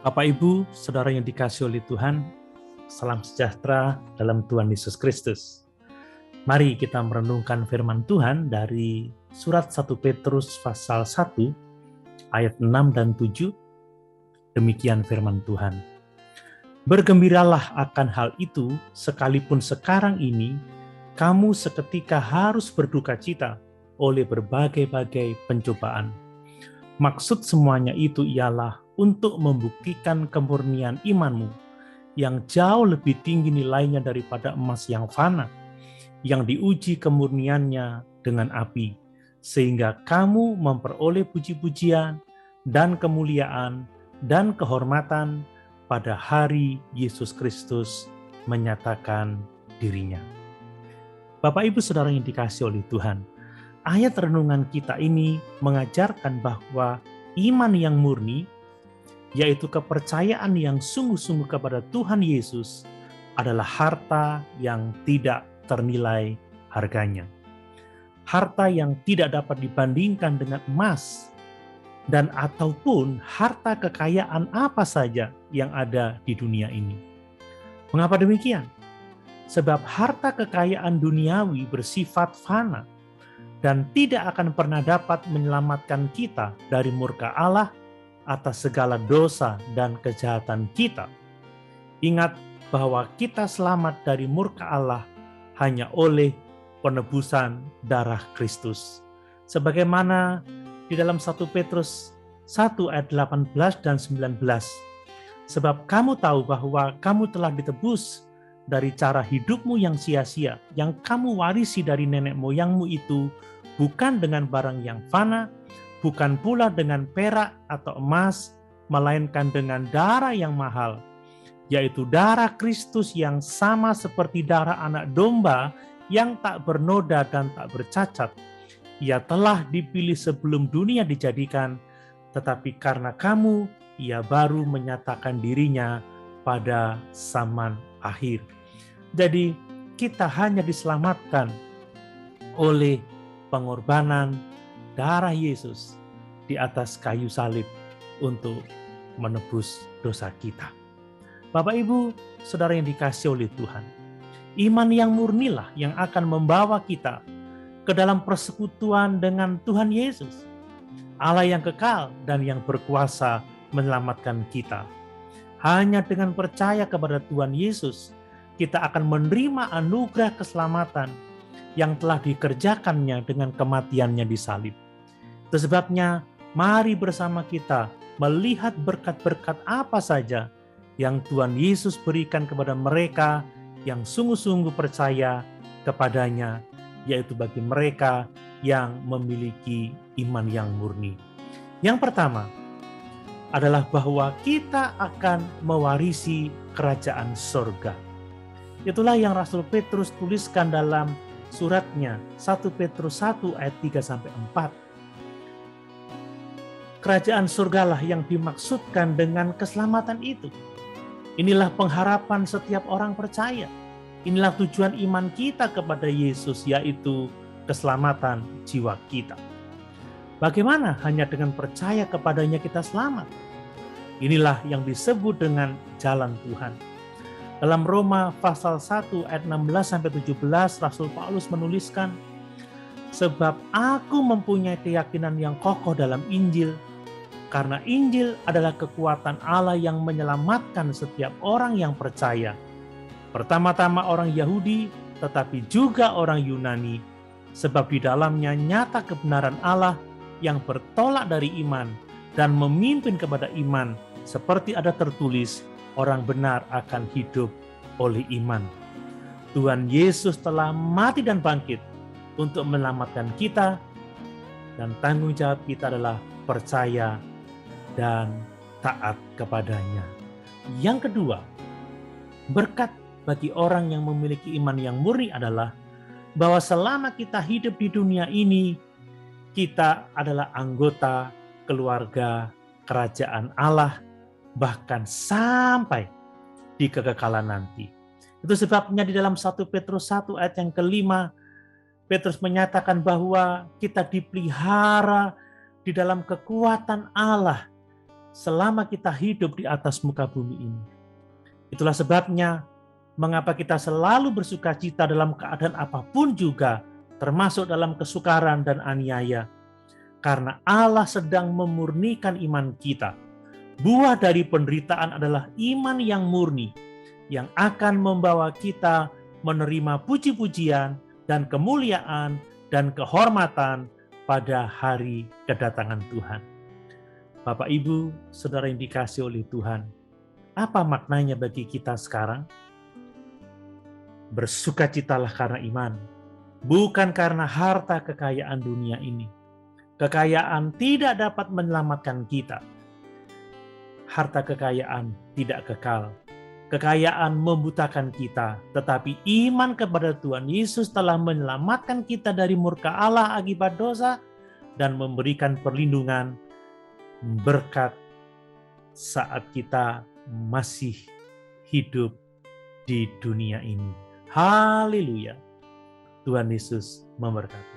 Bapak Ibu, saudara yang dikasihi oleh Tuhan, salam sejahtera dalam Tuhan Yesus Kristus. Mari kita merenungkan firman Tuhan dari surat 1 Petrus pasal 1 ayat 6 dan 7. Demikian firman Tuhan. Bergembiralah akan hal itu, sekalipun sekarang ini kamu seketika harus berduka cita oleh berbagai-bagai pencobaan. Maksud semuanya itu ialah untuk membuktikan kemurnian imanmu yang jauh lebih tinggi nilainya daripada emas yang fana, yang diuji kemurniannya dengan api, sehingga kamu memperoleh puji-pujian dan kemuliaan dan kehormatan pada hari Yesus Kristus menyatakan dirinya. Bapak Ibu Saudara yang dikasihi oleh Tuhan, ayat renungan kita ini mengajarkan bahwa iman yang murni, yaitu kepercayaan yang sungguh-sungguh kepada Tuhan Yesus, adalah harta yang tidak ternilai harganya. Harta yang tidak dapat dibandingkan dengan emas, dan ataupun harta kekayaan apa saja yang ada di dunia ini. Mengapa demikian? Sebab harta kekayaan duniawi bersifat fana, dan tidak akan pernah dapat menyelamatkan kita dari murka Allah atas segala dosa dan kejahatan kita. Ingat bahwa kita selamat dari murka Allah hanya oleh penebusan darah Kristus. Sebagaimana di dalam 1 Petrus 1 ayat 18 dan 19. Sebab kamu tahu bahwa kamu telah ditebus dari cara hidupmu yang sia-sia, yang kamu warisi dari nenek moyangmu itu, bukan dengan barang yang fana, bukan pula dengan perak atau emas, melainkan dengan darah yang mahal, yaitu darah Kristus yang sama seperti darah anak domba yang tak bernoda dan tak bercacat. Ia telah dipilih sebelum dunia dijadikan, tetapi karena kamu, ia baru menyatakan dirinya pada zaman akhir. Jadi kita hanya diselamatkan oleh pengorbanan darah Yesus di atas kayu salib untuk menebus dosa kita. Bapak Ibu, saudara yang dikasihi oleh Tuhan, iman yang murnilah yang akan membawa kita ke dalam persekutuan dengan Tuhan Yesus, Allah yang kekal dan yang berkuasa menyelamatkan kita. Hanya dengan percaya kepada Tuhan Yesus, kita akan menerima anugerah keselamatan yang telah dikerjakannya dengan kematiannya di salib. Itu sebabnya, mari bersama kita melihat berkat-berkat apa saja yang Tuhan Yesus berikan kepada mereka yang sungguh-sungguh percaya kepadanya, yaitu bagi mereka yang memiliki iman yang murni. Yang pertama adalah bahwa kita akan mewarisi kerajaan surga. Itulah yang Rasul Petrus tuliskan dalam suratnya 1 Petrus 1 ayat 3-4. Kerajaan surgalah yang dimaksudkan dengan keselamatan itu. Inilah pengharapan setiap orang percaya. Inilah tujuan iman kita kepada Yesus, yaitu keselamatan jiwa kita. Bagaimana hanya dengan percaya kepadanya kita selamat? Inilah yang disebut dengan jalan Tuhan. Dalam Roma pasal 1 ayat 16-17, Rasul Paulus menuliskan, sebab aku mempunyai keyakinan yang kokoh dalam Injil, karena Injil adalah kekuatan Allah yang menyelamatkan setiap orang yang percaya. Pertama-tama orang Yahudi, tetapi juga orang Yunani, sebab di dalamnya nyata kebenaran Allah yang bertolak dari iman dan memimpin kepada iman, seperti ada tertulis, orang benar akan hidup oleh iman. Tuhan Yesus telah mati dan bangkit untuk menyelamatkan kita, dan tanggung jawab kita adalah percaya dan taat kepadanya. Yang kedua, berkat bagi orang yang memiliki iman yang murni adalah bahwa selama kita hidup di dunia ini, kita adalah anggota keluarga kerajaan Allah, bahkan sampai di kekekalan nanti. Itu sebabnya di dalam 1 Petrus 1 ayat yang kelima, Petrus menyatakan bahwa kita dipelihara di dalam kekuatan Allah selama kita hidup di atas muka bumi ini. Itulah sebabnya mengapa kita selalu bersukacita dalam keadaan apapun juga, termasuk dalam kesukaran dan aniaya. Karena Allah sedang memurnikan iman kita. Buah dari penderitaan adalah iman yang murni, yang akan membawa kita menerima puji-pujian dan kemuliaan dan kehormatan pada hari kedatangan Tuhan. Bapak, Ibu, saudara yang dikasihi oleh Tuhan, apa maknanya bagi kita sekarang? Bersukacitalah karena iman, bukan karena harta kekayaan dunia ini. Kekayaan tidak dapat menyelamatkan kita. Harta kekayaan tidak kekal. Kekayaan membutakan kita, tetapi iman kepada Tuhan Yesus telah menyelamatkan kita dari murka Allah akibat dosa dan memberikan perlindungan berkat saat kita masih hidup di dunia ini. Haleluya. Tuhan Yesus memberkati.